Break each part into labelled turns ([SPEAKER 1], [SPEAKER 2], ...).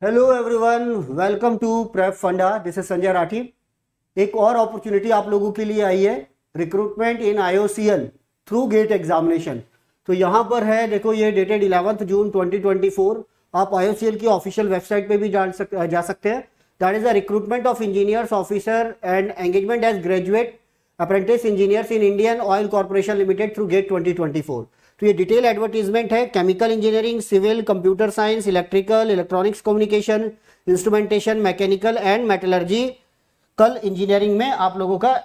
[SPEAKER 1] Hello everyone, welcome to Prep Funda. This is Sanjay Rathi. एक और opportunity आप लोगों के लिए आई है, recruitment in IOCL through GATE examination. तो यहाँ पर है, देखो ये डेटेड 11 जून 2024। आप IOCL की ऑफिशियल वेबसाइट पे भी जा सकते हैं। That is the recruitment of engineers officer and engagement as graduate apprentice engineers in Indian Oil Corporation Limited through GATE 2024। तो ये डिटेल एडवर्टीजमेंट है। Chemical engineering, civil, computer science, electrical, electronics communication, instrumentation, mechanical and metallurgical engineering में आप लोगों का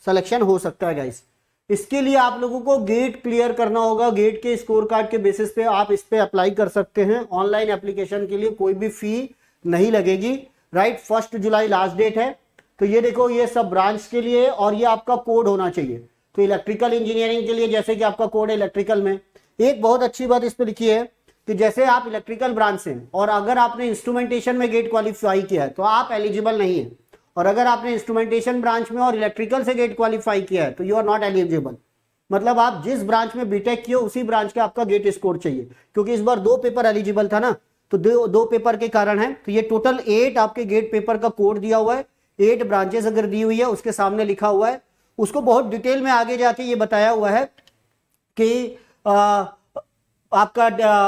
[SPEAKER 1] selection हो सकता है गाइस। इसके लिए आप लोगों को गेट क्लियर करना होगा। गेट के स्कोर कार्ड के बेसिस पे आप इस पे अप्लाई कर सकते हैं। ऑनलाइन एप्लीकेशन के लिए कोई भी फी नहीं लगेगी। राइट, 1 जुलाई लास्ट डेट है। तो ये देखो, ये सब ब्रांच के लिए और ये आपका कोड होना चाहिए। तो इलेक्ट्रिकल इंजीनियरिंग के लिए जैसे कि आपका कोड है इलेक्ट्रिकल में। एक बहुत अच्छी बात इस पे लिखी है कि जैसे आप इलेक्ट्रिकल ब्रांच से और अगर आपने इंस्ट्रूमेंटेशन में गेट क्वालिफाई किया है तो आप एलिजिबल नहीं है, और अगर आपने इंस्ट्रूमेंटेशन ब्रांच में और इलेक्ट्रिकल से गेट क्वालिफाई किया है तो यू आर नॉट एलिजिबल। मतलब आप जिस ब्रांच में बीटेक किए उसी ब्रांच का आपका गेट स्कोर चाहिए, क्योंकि इस बार 2 पेपर एलिजिबल था ना, तो दो पेपर के कारण है। तो ये टोटल 8 आपके गेट पेपर का कोड दिया हुआ है। 8 ब्रांचेस अगर दी हुई है उसके सामने लिखा हुआ है, उसको बहुत डिटेल में आगे जाके ये बताया हुआ है कि आपका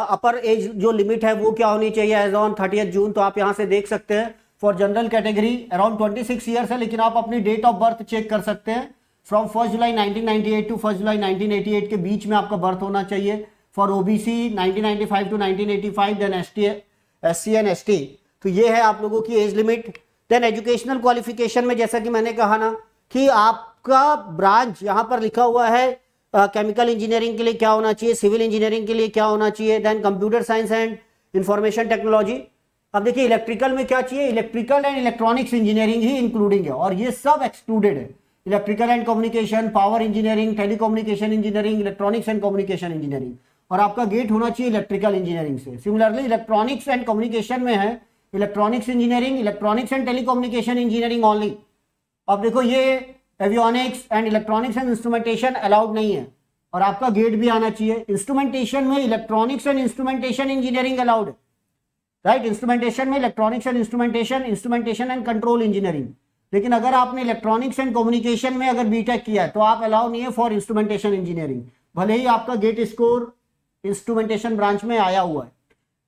[SPEAKER 1] अपर एज जो लिमिट है वो क्या होनी चाहिए एज ऑन 30 जून। तो आप यहां से देख सकते हैं for general category around 26 years है, लेकिन आप अपनी डेट ऑफ बर्थ चेक कर सकते हैं। फ्रॉम 1 जुलाई 1998 टू 1 जुलाई 1988 के बीच में आपका बर्थ होना चाहिए। For OBC 1995 to 1985, then SC and ST। तो ये है आप लोगों की age limit. Then educational qualification में जैसा कि मैंने कहा ना कि आपका ब्रांच यहां पर लिखा हुआ है केमिकल इंजीनियरिंग के लिए क्या होना चाहिए, सिविल इंजीनियरिंग के लिए क्या होना चाहिए, then computer science and information technology. अब देखिए इलेक्ट्रिकल में क्या चाहिए, इलेक्ट्रिकल एंड इलेक्ट्रॉनिक्स इंजीनियरिंग ही इंक्लूडिंग है, और ये सब एक्सक्लूडेड है। Electrical and communication, power engineering, telecommunication engineering, electronics and communication engineering, और आपका गेट होना चाहिए इलेक्ट्रिकल इंजीनियरिंग से। सिमिलरली इलेक्ट्रॉनिक्स एंड कम्युनिकेशन में है electronics engineering, electronics and telecommunication engineering only. अब देखो ये avionics and electronics and instrumentation allowed नहीं है, और आपका गेट भी आना चाहिए। इंस्ट्रूमेंटेशन में electronics and instrumentation engineering allowed है। राइट, इंस्ट्रूमेंटेशन में electronics and instrumentation and control engineering. लेकिन अगर आपने इलेक्ट्रॉनिक्स एंड कम्युनिकेशन में अगर बीटेक किया है तो आप अलाउ नहीं है फॉर इंस्ट्रूमेंटेशन इंजीनियरिंग, भले ही आपका गेट स्कोर इंस्ट्रूमेंटेशन ब्रांच में आया हुआ है।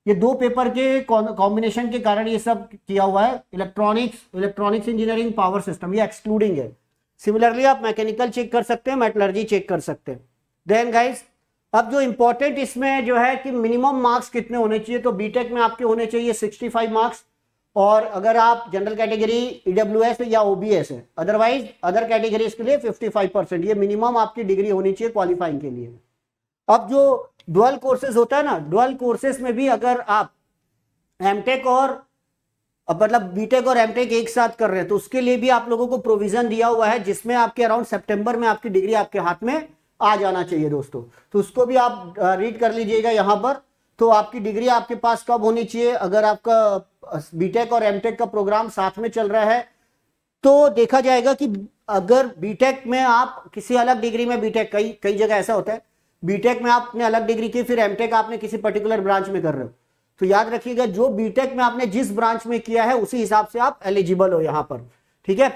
[SPEAKER 1] ये 2 पेपर के कॉम्बिनेशन के कारण ये सब किया हुआ है। इलेक्ट्रॉनिक्स इंजीनियरिंग, पावर सिस्टम, ये एक्सक्लूडिंग है। सिमिलरली आप मैकेनिकल चेक कर सकते हैं, मेटलर्जी चेक कर सकते हैं। देन गाइस, अब जो इंपॉर्टेंट इसमें जो है कि मिनिमम मार्क्स कितने होने चाहिए, तो बीटेक में आपके होने चाहिए 65 मार्क्स, और अगर आप जनरल कैटेगरी EWS या OBS है, अदरवाइज अदर कैटेगरीज के लिए 55%, ये मिनिमम आपकी डिग्री होनी चाहिए क्वालिफाइंग के लिए। अब जो डुअल कोर्सेज होता है ना, डुअल कोर्सेज में भी अगर आप एमटेक और मतलब बीटेक और एमटेक एक साथ कर रहे हैं तो उसके लिए भी आप लोगों को प्रोविजन दिया हुआ है, जिसमें आपके अराउंड सितंबर में आपकी डिग्री आपके हाथ में आ जाना चाहिए दोस्तों। तो उसको भी आप रीड कर लीजिएगा यहाँ पर। तो आपकी डिग्री आपके पास कब होनी चाहिए, अगर आपका बीटेक और एमटेक का प्रोग्राम साथ में चल रहा है तो देखा जाएगा कि अगर बीटेक में आप किसी अलग डिग्री में, बीटेक कई जगह ऐसा होता है, बीटेक में आपने अलग डिग्री की, फिर एमटेक आपने किसी पर्टिकुलर ब्रांच में कर रहे हो, तो याद रखिएगा जो बीटेक में आपने जिस ब्रांच में किया है उसी हिसाब से आप एलिजिबल हो यहां पर। ठीक है,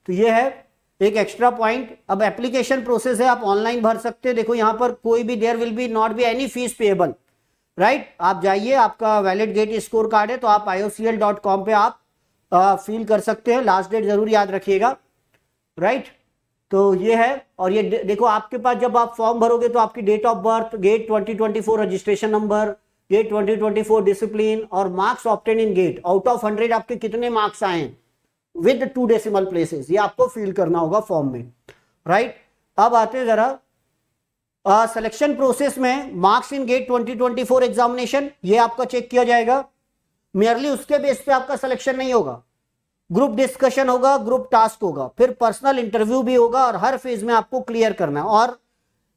[SPEAKER 1] तो ये है एक एक्स्ट्रा पॉइंट। अब एप्लीकेशन प्रोसेस है, आप ऑनलाइन भर सकते हैं। देखो यहां पर कोई भी, there will be not be any fees payable. Right, आप जाइए, आपका वैलिड गेट स्कोर कार्ड है तो आप IOCL.com पे आप फिल कर सकते हैं। लास्ट डेट जरूर याद रखिएगा। राइट, तो ये है। और ये देखो आपके पास जब आप फॉर्म भरोगे तो आपकी date of birth, GATE 2024 registration number, GATE 2024 discipline और marks obtain in GATE, out of 100 आपके कितने मार्क्स आए विद 2 डेसिमल प्लेसेस, ये आपको फिल करना होगा फॉर्म में। राइट, अब आते हैं जरा सिलेक्शन प्रोसेस में। मार्क्स इन गेट 2024 एग्जामिनेशन, ये आपका चेक किया जाएगा। मेयरली उसके बेस पे आपका सिलेक्शन नहीं होगा, ग्रुप डिस्कशन होगा, ग्रुप टास्क होगा, फिर पर्सनल इंटरव्यू भी होगा, और हर फेज में आपको क्लियर करना है। और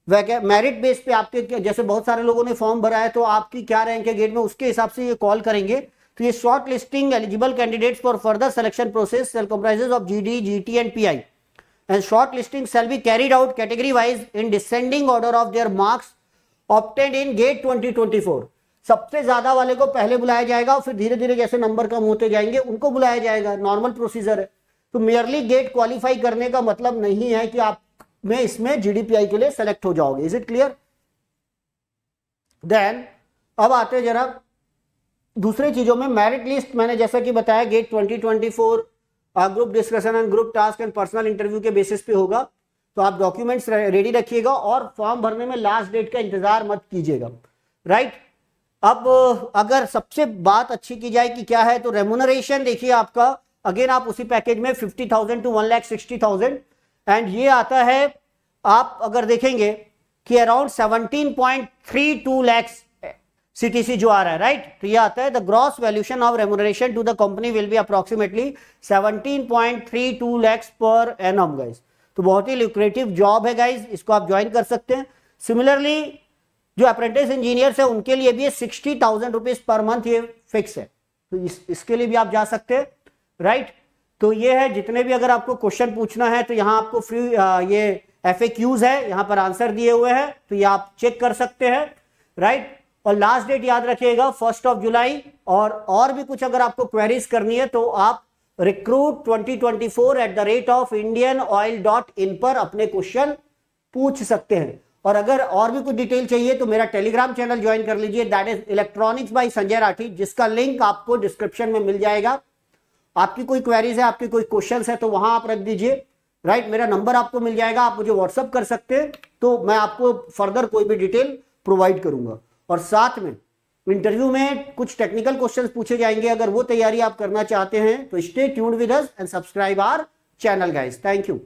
[SPEAKER 1] मेरिट बेस पे आपके, जैसे बहुत सारे लोगों ने फॉर्म भरा है तो आपकी क्या रैंक है गेट में, उसके हिसाब से ये कॉल करेंगे। तो ये short listing eligible candidates for further selection process shall comprises of GD, GT and PI, and short listing shall be carried out category wise in descending order of their marks obtained in GATE 2024. सबसे ज्यादा वाले को पहले बुलाया जाएगा और फिर धीरे धीरे जैसे नंबर कम होते जाएंगे उनको बुलाया जाएगा, नॉर्मल प्रोसीजर है। तो मेयरली गेट क्वालिफाई करने का मतलब नहीं है कि आप में इसमें GDPI के लिए सेलेक्ट हो जाओगे। Is it clear? देन अब आते हैं जरा दूसरे चीजों में। मेरिट लिस्ट मैंने जैसा कि बताया GATE 2024 group discussion and group task and personal interview के बेसिस पे होगा। तो आप डॉक्यूमेंट्स रेडी रखिएगा और फॉर्म भरने में लास्ट डेट का इंतजार मत कीजिएगा, राइट। अब अगर सबसे बात अच्छी की जाए कि क्या है, तो रेम्यूनरेशन देखिए आपका अगेन आप उसी पैकेज में 50,000 to 1,60,000 एंड ये आता है, आप अगर देखेंगे कि अराउंड 17.32 लाख CTC जो आ रहा है, राइट। तो ये आता है the gross valuation of remuneration to the company will be approximately 17.32 lakh per annum guys. तो बहुत ही लुक्रेटिव जॉब है गाइस, इसको आप ज्वाइन कर सकते हैं। सिमिलरली जो अप्रेंटिस इंजीनियर्स है उनके लिए भी 60,000 रुपीज पर मंथ ये फिक्स है, तो इसके लिए भी आप जा सकते हैं, राइट। तो ये है, जितने भी अगर आपको क्वेश्चन पूछना है तो यहाँ आपको फ्री ये FAQs है, यहाँ पर आंसर दिए हुए हैं, तो ये आप चेक कर सकते हैं, राइट। और लास्ट डेट याद रखिएगा 1 जुलाई। और भी कुछ अगर आपको क्वेरीज करनी है तो आप recruit2024@indianoil.in पर अपने क्वेश्चन पूछ सकते हैं। और अगर और भी कुछ डिटेल चाहिए तो मेरा टेलीग्राम चैनल ज्वाइन कर लीजिए, that is electronics by Sanjay Rathi, जिसका लिंक आपको डिस्क्रिप्शन में मिल जाएगा। आपकी कोई क्वेरीज है, आपकी कोई क्वेश्चंस है तो वहां आप रख दीजिए, राइट। मेरा नंबर आपको मिल जाएगा, आप मुझे व्हाट्सअप कर सकते हैं, तो मैं आपको फर्दर कोई भी डिटेल प्रोवाइड करूंगा। और साथ में इंटरव्यू में कुछ टेक्निकल क्वेश्चंस पूछे जाएंगे, अगर वो तैयारी आप करना चाहते हैं तो stay tuned with us and subscribe our channel guys. Thank you.